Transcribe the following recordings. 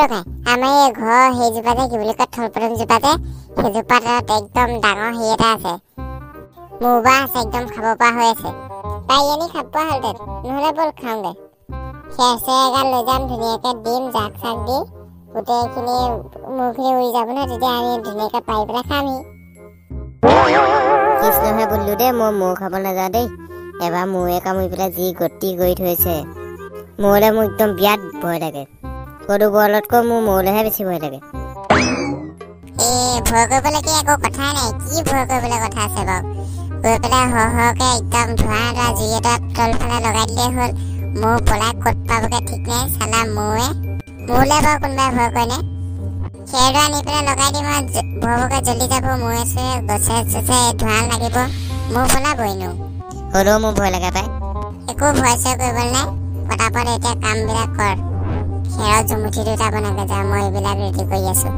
ৰখাই আমাৰ এই ঘৰ সেইজোপাতে কি বুলি কয় থলপদম জোপাতে সেইজোপাত একদম ডাঙৰ হেৰি এটা আছে মুবা আছে একদম খাব পৰা হৈ আছে পাই আনি খাব পৰা হ'লহেঁতেন নহ'লে ব'ল খাওঁগৈ খেৰ চেৰ এগাল লৈ যাম ধুনীয়াকৈ দিম জাক চাক দি গোটেইখিনি মূৰখিনি উৰি যাব নহয় তেতিয়া আমি ধুনীয়াকৈ পাৰি পেলাই খামহি কৃষ্ণহে বুলিলো দেই মই মৌ খাব নাযাওঁ দেই এবাৰ মৌৱে কামুৰি পেলাই যি গতি কৰি থৈছে মৌলে মোৰ একদম বিৰাট ভয় লাগে গৰু বলতকৈ মোৰ মৌলেহে বেছি ভয় লাগে ভয় কৰিবলৈ একো কথাই নাই কি ভয় কৰিবলৈ কথা আছে বাৰু গৈ পেলাই সৰহকৈ একদম ধোঁৱা এটা জুই এটা তলফালে লগাই দিলেই হ'ল মৌ পলাই ক'ত পাবগৈ ঠিক নাই চালা মৌৱে মোলৈ বাৰু কোনোবাই ভয় কৰেনে খেৰটো আনি পেলাই লগাই দিম আৰু ভৰভৰকৈ জ্বলি যাব মৌৱে চুৱে গছে চছে ধোঁৱা লাগিব মৌ পলাবই নো হ'লেও মোৰ ভয় লাগে পাই একো ভয় চয় কৰিবলৈ নাই পটাপট এতিয়া কামবিলাক কৰ খেৰৰ জুমুঠি দুটা বনাকৈ যা মই এইবিলাক ৰেডি কৰি আছোঁ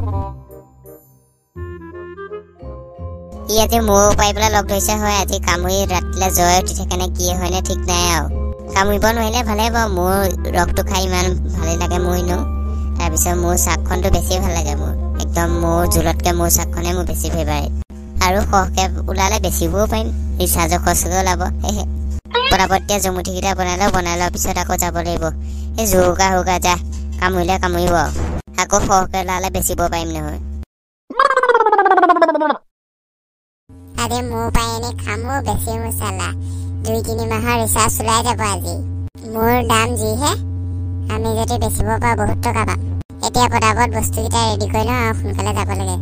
ই আজি মৌ পাই পেলাই লগ ধৰিছে হয় আজি কামুৰি ৰাতিলে জ্বৰ উঠি থাকে নে কি হয়নে ঠিক নাই আৰু কামুৰিব নোৱাৰিলে ভালেই বাৰু মোৰ ৰসটো খাই ইমান ভালেই লাগে মোৰ এনেও তাৰপিছত মোৰ চাকখনটো বেছি ভাল লাগে মোৰ একদম মোৰ জোলতকৈ মোৰ চাকখনে মোৰ বেছি ফেভাৰিট আৰু সৰহকৈ ওলালে বেচিবও পাৰিম ৰিচাৰ্জৰ খৰচকৈ ওলাব সেয়েহে পটাপটীয়া জুমুঠিকেইটা বনাই লোৱাৰ পিছত আকৌ যাব লাগিব এই জোৰকা হোকা যা কামুৰিলে কামুৰিব আকৌ সৰহকৈ ওলালে বেচিব পাৰিম নহয় আজি মৌ পাই এনে খামো বেছি মছলা 2-3 মাহৰ ৰিচাৰ্জ ওলাই যাব আজি মোৰ দাম যিহে আমি যদি বেচিব পাৰোঁ বহুত টকা পাম এতিয়া পটাপট বস্তুকেইটা ৰেডি কৰি লওঁ আৰু সোনকালে যাব লাগে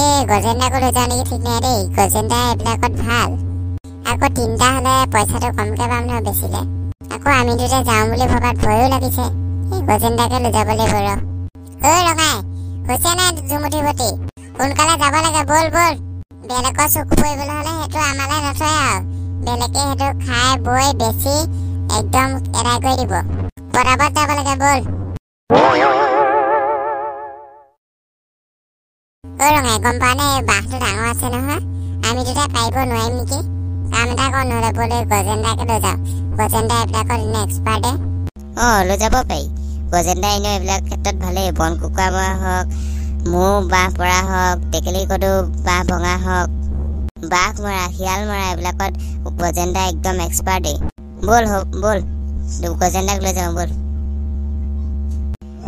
এই গজেন্দাকো লৈ যাওঁ নেকি ঠিক নাই দেই গজেন্দা এইবিলাকত ভাল আকৌ 3টা হ'লে পইচাটো কমকৈ পাম নহয় বেচিলে আকৌ আমি দুটা যাওঁ বুলি ভবাত ভয়ো লাগিছে এই গজেন্দাকে লৈ যাব লাগিব ৰখাই হৈছে নাই জুমুঠি ভৰ্তি সোনকালে যাব লাগে ব'ল ব'ল বেলেগৰ চকু পৰিবলৈ হ'লে সেইটো আমালৈ নথয় আৰু বেলেগে সেইটো খাই বৈ বেছি একদম এৰাই কৰি দিব পটাপট যাব লাগে ব'ল ৰঙাই গম পোৱা নে বাঁহটো ডাঙৰ আছে নহয় আমি দুটা পাৰিব নোৱাৰিম নেকি কাম এটা কৰ নহ'লে ব'ল গজেন্দাকে লৈ যাওঁ গজেন্দা এইবিলাকত এনে এক্সপাৰ্টে লৈ যাব পাৰি গজেন্দা এনেও এইবিলাক ক্ষেত্ৰত ভালেই বন কুকুৰা মৰা হওক মৌ বাঁহ পৰা হওক টেকেলি কদু বাঁহ ভঙা হওক বাঘ মৰা শিয়াল মৰা এইবিলাকত গজেন্দা একদম এক্সপাৰ্টেই ব'ল ব'ল গজেন্দাক লৈ যাওঁ ব'ল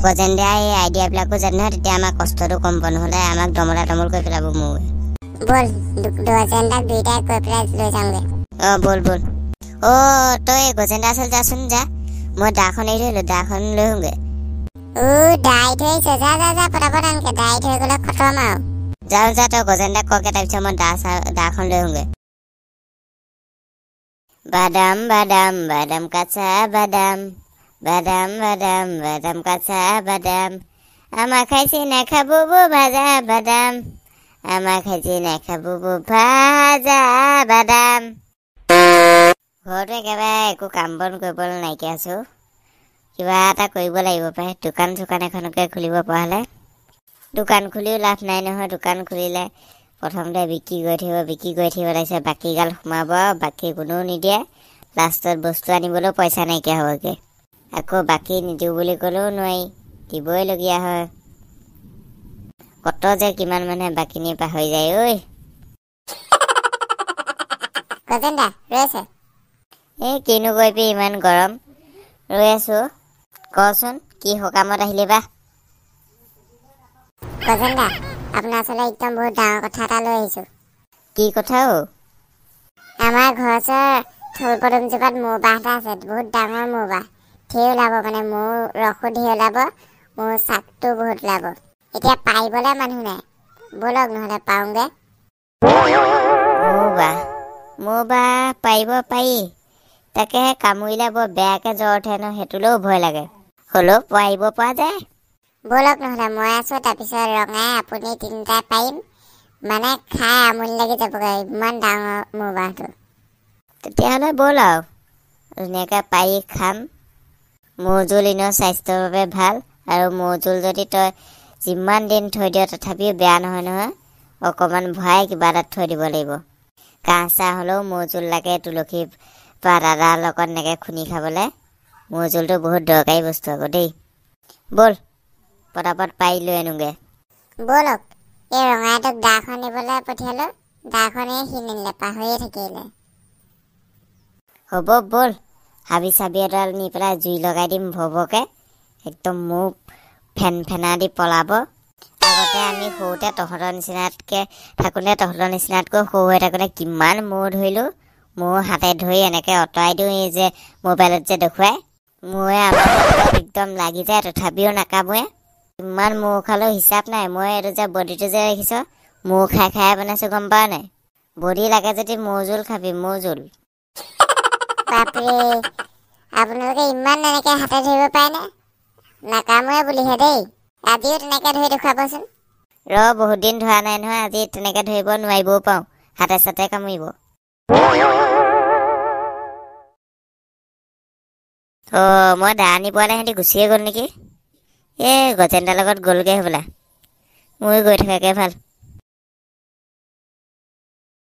গজেন্দাই এই আইডিয়াবিলাকো জানে নহয় তেতিয়া আমাৰ কষ্টটো কম পাব নহ'লে আমাক দমলা দমল কৰি পেলাব মৌৱে ব'ল গজেন্দাক দুইটাই কৈ পেলাই লৈ যাওঁগৈ ব'ল ব'ল তই গজেন্দা আছিল যাচোন যা মই দাখন এৰি থৈলোঁ দাখন লৈ আহোঁগৈ দাই থৈছে যা যা যা পটাপট আনকে দাই থৈ গ'লে খতম আৰু যা তই গজেন্দাক কওঁগৈ তাৰপিছত মই দাখন লৈ আহোঁগৈ বাদাম বাদাম বাদাম কাঁচা বাদাম বাদাম বাদাম বাদাম কাঁচা বাদাম আমাৰ খাইছে নাখাব ভাজা বাদাম আমাৰ খাইছে নাখাব ভাজা বাদাম ঘৰটো একেবাৰে একো কাম বন কৰিবলৈ নাইকিয়া আছোঁ কিবা এটা কৰিব লাগিব পাই দোকান চোকান এখনকে খুলিব পৰা হ'লে দোকান খুলিও লাভ নাই নহয় দোকান খুলিলে প্ৰথমতে বিক্ৰী কৰি থাকিব তাৰপিছত বাকীগাল সোমাব বাকী কোনেও নিদিয়ে লাষ্টত বস্তু আনিবলৈও পইচা নাইকিয়া হ'বগৈ আকৌ বাকী নিদিওঁ বুলি ক'লেও নোৱাৰি দিবইলগীয়া হয় কত যে কিমান মানুহে বাকী নি পাহৰি যায় ঐ গজেন্দা ৰৈছে কিনো কৰিবি ইমান গৰম ৰৈ আছোঁ কচোন কি সকামত আহিলি বা গজেন্দা আপোনাৰ ওচৰলৈ একদম বহুত ডাঙৰ কথা এটা লৈ আহিছোঁ কি কথা আমাৰ ঘৰৰ ওচৰৰ থলপদম জোপাত মৌ বাঁহ এটা আছে বহুত ডাঙৰ মৌ বাঁহ ঢেৰ ওলাব মানে মৌ ৰসো ঢেৰ ওলাব মৌ চাকটো বহুত ওলাব এতিয়া পাৰিবলৈ মানুহ নাই ব'লক নহ'লে পাওঁগৈ মৌ বাঁহ পাৰিব পাৰি তাকেহে কামুৰিলে বৰ বেয়াকৈ জ্বৰ উঠে ন সেইটোলৈও ভয় লাগে হ'লেও পাৰিব পৰা যায় ব'লক নহ'লে মই আছোঁ তাৰপিছত ৰঙাই আপুনি 3টাই পাৰিম মানে খাই আমনি লাগি যাবগৈ ইমান ডাঙৰ মৌ বাঁহটো তেতিয়াহ'লে ব'ল আৰু ধুনীয়াকৈ পাৰি খাম মৌ জোল এনেও স্বাস্থ্যৰ বাবে ভাল আৰু মৌ জোল যদি তই যিমান দিন থৈ দিয় তথাপিও বেয়া নহয় অকণমান ভৰাই কিবা এটাত থৈ দিব লাগিব কাহ চাহ হ'লেও মৌ জোল লাগে তুলসী পাত আদাৰ লগত এনেকৈ খুন্দি খাবলৈ মৌ জোলটো বহুত দৰকাৰী বস্তু আকৌ দেই ব'ল পটাপট পাৰি লৈ আনোগে। ব'লক এই ৰঙাইটোক দাখন নিবলৈ পঠিয়ালো, দাখনে সি নিলে, পাহৰিয়ে থাকিলে। হ'ব ব'ল, হাবি চাবি এডাল নি পেলাই জুই লগাই দিম ভবকে, একদম মোক ফেন ফেনা দি পলাব। আগতে আমি সৰুতে তহঁতৰ নিচিনাতকৈ থাকোঁতে, তহঁতৰ নিচিনাতকৈ সৰু হৈ থাকোঁতে কিমান মৌ ধৰিলোঁ। মৌ হাতে ধৰি এনেকৈ আঁতৰাই দিওঁ, এই যে মোবাইলত যে দেখুৱাই, মৌৱে আমাৰ একদম লাগি যায়, তথাপিও নাকামোৱে। ইমান মৌ খালেও হিচাপ নাই। মই এইটো যে বডিটো যে দেখিছ, মৌ খাই খাই বনাইছোঁ, গম পাৱ নাই? বডি লাগে যদি মৌ জোল খাবি, মৌ জোল। বাপৰে, আপোনালোকে ইমান এনেকৈ হাতে ধৰিব পাৰেনে? নাকামোৱে বুলিহে দেই, আজিও তেনেকৈ ধৰি দেখুৱাবচোন। বহুত দিন ধৰা নাই নহয়, আজি তেনেকৈ ধৰিব নোৱাৰিবও পাৰোঁ, হাতে চাতে কামুৰিব। মই দা আনি পোৱালে সিহঁতি গুচিয়ে গ'ল নেকি? গজেন্দ্ৰৰ লগত গ'লগৈ হ'বলা। ময়ো গৈ থকাকৈ ভাল।